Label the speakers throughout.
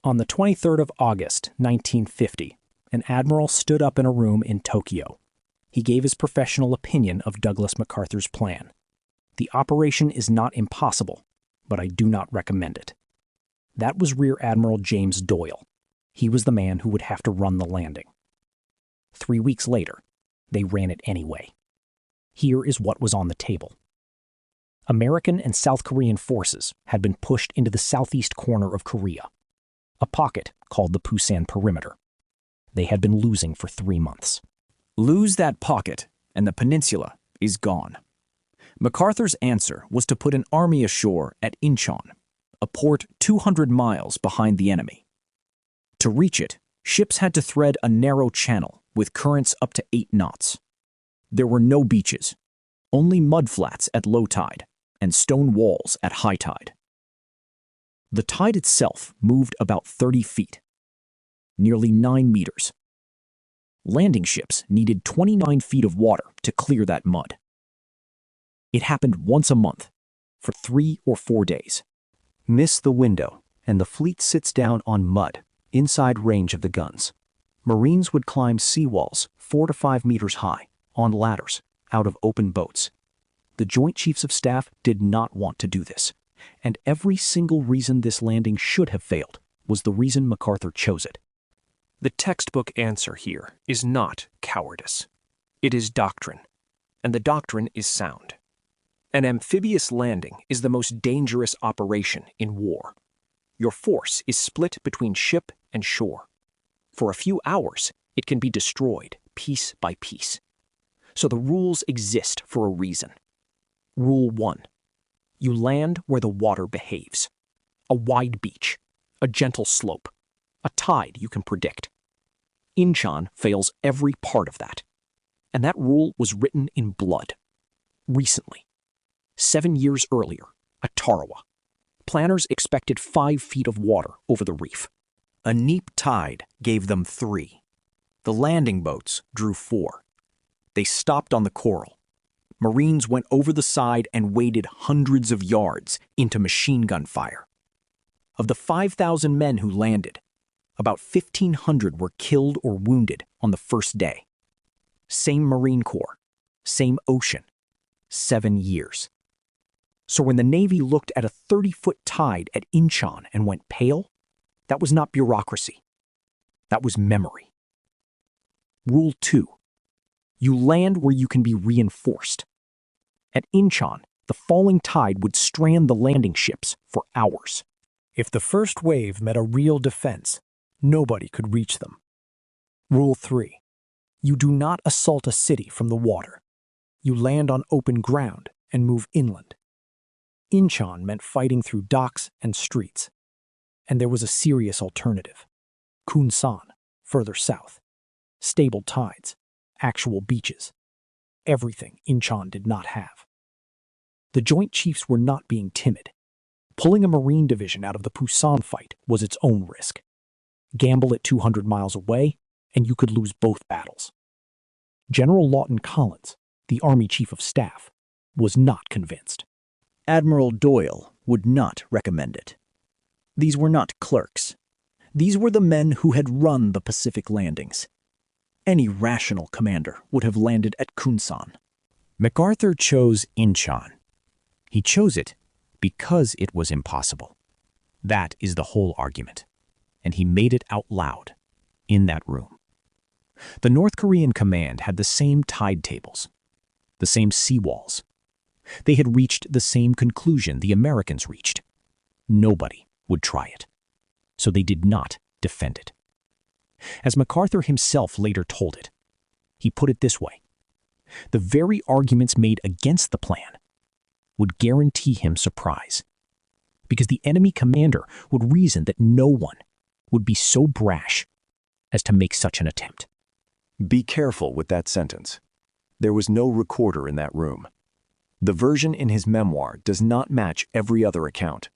Speaker 1: On the 23rd of August, 1950, an admiral stood up in a room in Tokyo. He gave his professional opinion of Douglas MacArthur's plan. The operation is not impossible, but I do not recommend it. That was Rear Admiral James Doyle. He was the man who would have to run the landing. 3 weeks later, they ran it anyway. Here is what was on the table. American and South Korean forces had been pushed into the southeast corner of Korea, a pocket called the Pusan Perimeter. They had been losing for 3 months.
Speaker 2: Lose that pocket, and the peninsula is gone. MacArthur's answer was to put an army ashore at Inchon, a port 200 miles behind the enemy. To reach it, ships had to thread a narrow channel with currents up to 8 knots. There were no beaches, only mudflats at low tide and stone walls at high tide. The tide itself moved about 30 feet, nearly 9 meters. Landing ships needed 29 feet of water to clear that mud. It happened once a month, for 3 or 4 days.
Speaker 3: Miss the window, and the fleet sits down on mud, inside range of the guns. Marines would climb seawalls 4 to 5 meters high, on ladders, out of open boats. The Joint Chiefs of Staff did not want to do this, and every single reason this landing should have failed was the reason MacArthur chose it.
Speaker 4: The textbook answer here is not cowardice. It is doctrine, and the doctrine is sound. An amphibious landing is the most dangerous operation in war. Your force is split between ship and shore. For a few hours, it can be destroyed piece by piece. So the rules exist for a reason. Rule 1. You land where the water behaves. A wide beach, a gentle slope, a tide you can predict. Inchon fails every part of that. And that rule was written in blood. Recently, 7 years earlier, at Tarawa, planners expected 5 feet of water over the reef.
Speaker 2: A neap tide gave them 3. The landing boats drew 4. They stopped on the coral. Marines went over the side and waded hundreds of yards into machine gun fire. Of the 5,000 men who landed, about 1,500 were killed or wounded on the first day. Same Marine Corps, same ocean, 7 years. So when the Navy looked at a 30-foot tide at Inchon and went pale, that was not bureaucracy. That was memory. Rule 2. You land where you can be reinforced. At Inchon, the falling tide would strand the landing ships for hours.
Speaker 1: If the first wave met a real defense, nobody could reach them. Rule 3. You do not assault a city from the water. You land on open ground and move inland. Inchon meant fighting through docks and streets. And there was a serious alternative. Kunsan, further south. Stable tides, actual beaches. Everything Inchon did not have. The Joint Chiefs were not being timid. Pulling a Marine division out of the Pusan fight was its own risk. Gamble at 200 miles away, and you could lose both battles. General Lawton Collins, the Army Chief of Staff, was not convinced.
Speaker 2: Admiral Doyle would not recommend it. These were not clerks. These were the men who had run the Pacific landings. Any rational commander would have landed at Kunsan.
Speaker 3: MacArthur chose Inchon. He chose it because it was impossible. That is the whole argument. And he made it out loud, in that room. The North Korean command had the same tide tables, the same seawalls. They had reached the same conclusion the Americans reached. Nobody would try it. So they did not defend it. As MacArthur himself later told it, he put it this way: the very arguments made against the plan would guarantee him surprise, because the enemy commander would reason that no one would be so brash as to make such an attempt.
Speaker 5: Be careful with that sentence. There was no recorder in that room. The version in his memoir does not match every other account.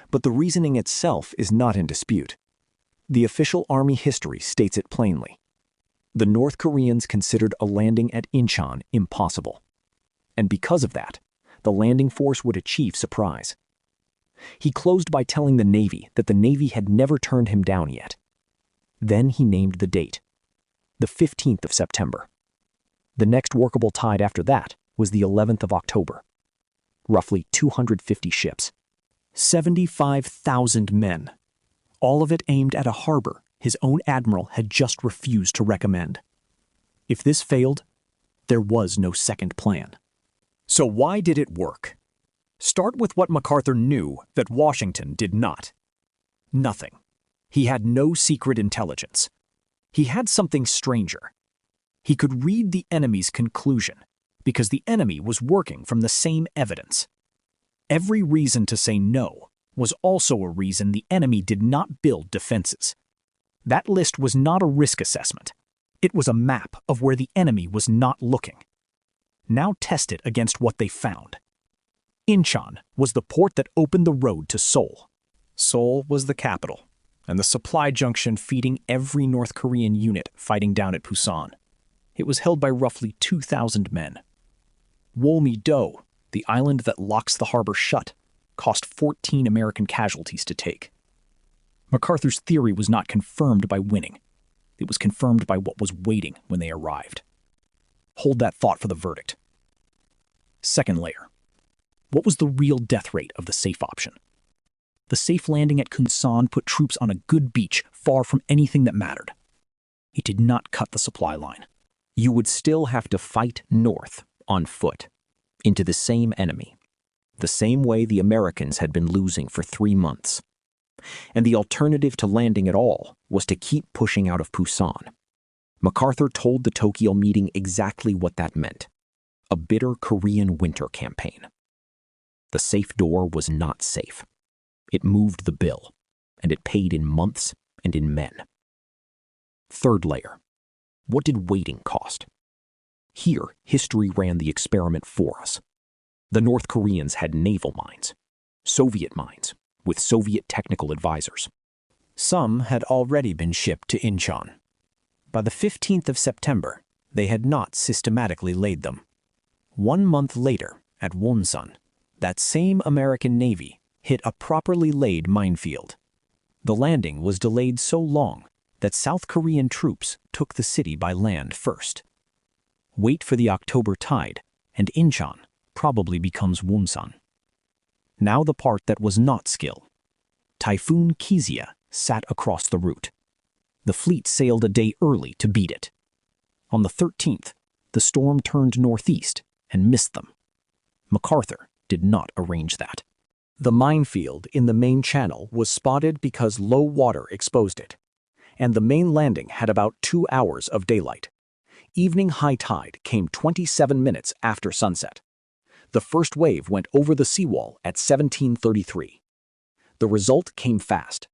Speaker 5: But the reasoning itself is not in dispute. The official Army history states it plainly. The North Koreans considered a landing at Inchon impossible. And because of that, the landing force would achieve surprise. He closed by telling the Navy that the Navy had never turned him down yet. Then he named the date, the 15th of September. The next workable tide after that was the 11th of October. Roughly 250 ships.
Speaker 1: 75,000 men, all of it aimed at a harbor his own admiral had just refused to recommend. If this failed, there was no second plan.
Speaker 2: So why did it work? Start with what MacArthur knew that Washington did not. Nothing. He had no secret intelligence. He had something stranger. He could read the enemy's conclusion because the enemy was working from the same evidence. Every reason to say no was also a reason the enemy did not build defenses. That list was not a risk assessment. It was a map of where the enemy was not looking. Now test it against what they found. Inchon was the port that opened the road to Seoul.
Speaker 4: Seoul was the capital, and the supply junction feeding every North Korean unit fighting down at Pusan. It was held by roughly 2,000 men. Wolmi-do, the island that locks the harbor shut, cost 14 American casualties to take. MacArthur's theory was not confirmed by winning. It was confirmed by what was waiting when they arrived. Hold that thought for the verdict. Second layer. What was the real death rate of the safe option? The safe landing at Kunsan put troops on a good beach far from anything that mattered. It did not cut the supply line.
Speaker 2: You would still have to fight north on foot into the same enemy, the same way the Americans had been losing for 3 months. And the alternative to landing at all was to keep pushing out of Pusan. MacArthur told the Tokyo meeting exactly what that meant: a bitter Korean winter campaign. The safe door was not safe. It moved the bill, and it paid in months and in men. Third layer. What did waiting cost? Here, history ran the experiment for us. The North Koreans had naval mines, Soviet mines, with Soviet technical advisors.
Speaker 1: Some had already been shipped to Inchon. By the 15th of September, they had not systematically laid them. 1 month later, at Wonsan, that same American Navy hit a properly laid minefield. The landing was delayed so long that South Korean troops took the city by land first. Wait for the October tide, and Inchon probably becomes Wonsan. Now the part that was not skill. Typhoon Kezia sat across the route. The fleet sailed a day early to beat it. On the 13th, the storm turned northeast and missed them. MacArthur did not arrange that. The minefield in the main channel was spotted because low water exposed it, and the main landing had about 2 hours of daylight. Evening high tide came 27 minutes after sunset. The first wave went over the seawall at 17:33. The result came fast.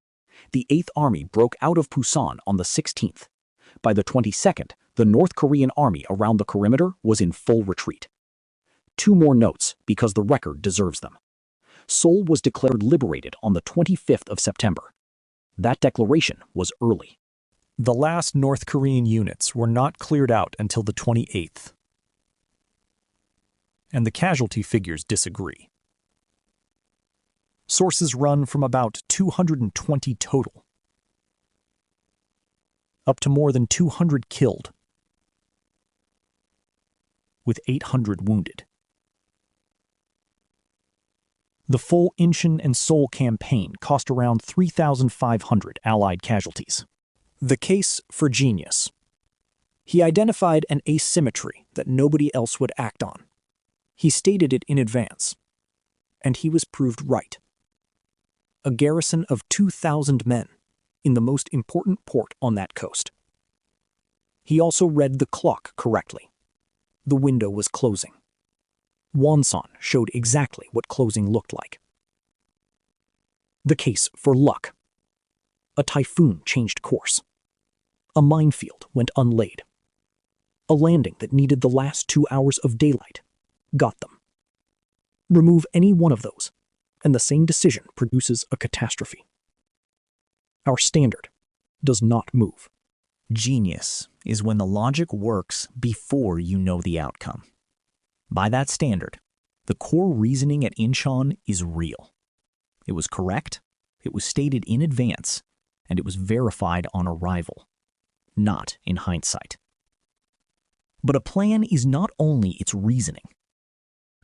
Speaker 1: The 8th Army broke out of Pusan on the 16th. By the 22nd, the North Korean army around the perimeter was in full retreat. 2 more notes, because the record deserves them. Seoul was declared liberated on the 25th of September. That declaration was early. The last North Korean units were not cleared out until the 28th. And the casualty figures disagree. Sources run from about 220 total, up to more than 200 killed, with 800 wounded. The full Inchon and Seoul campaign cost around 3,500 Allied casualties. The case for genius. He identified an asymmetry that nobody else would act on. He stated it in advance, and he was proved right. A garrison of 2,000 men in the most important port on that coast. He also read the clock correctly. The window was closing. Wonsan showed exactly what closing looked like. The case for luck. A typhoon changed course. A minefield went unlaid. A landing that needed the last 2 hours of daylight got them. Remove any one of those, and the same decision produces a catastrophe. Our standard does not move.
Speaker 3: Genius is when the logic works before you know the outcome. By that standard, the core reasoning at Inchon is real.
Speaker 2: It was correct, it was stated in advance, and it was verified on arrival, not in hindsight. But a plan is not only its reasoning,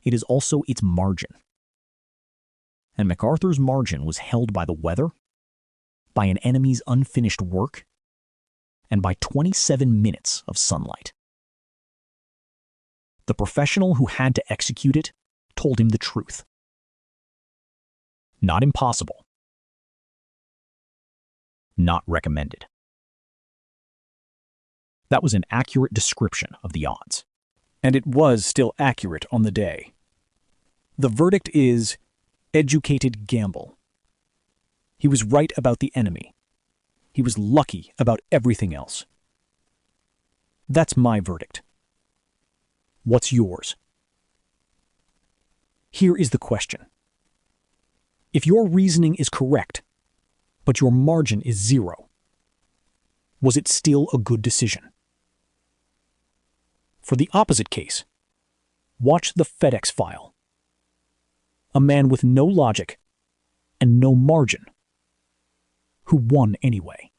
Speaker 2: it is also its margin. And MacArthur's margin was held by the weather, by an enemy's unfinished work, and by 27 minutes of sunlight. The professional who had to execute it told him the truth. Not impossible. Not recommended. That was an accurate description of the odds.
Speaker 1: And it was still accurate on the day. The verdict is educated gamble. He was right about the enemy. He was lucky about everything else. That's my verdict. What's yours? Here is the question. If your reasoning is correct, but your margin is 0, was it still a good decision? For the opposite case, watch the FedEx file. A man with no logic and no margin, who won anyway.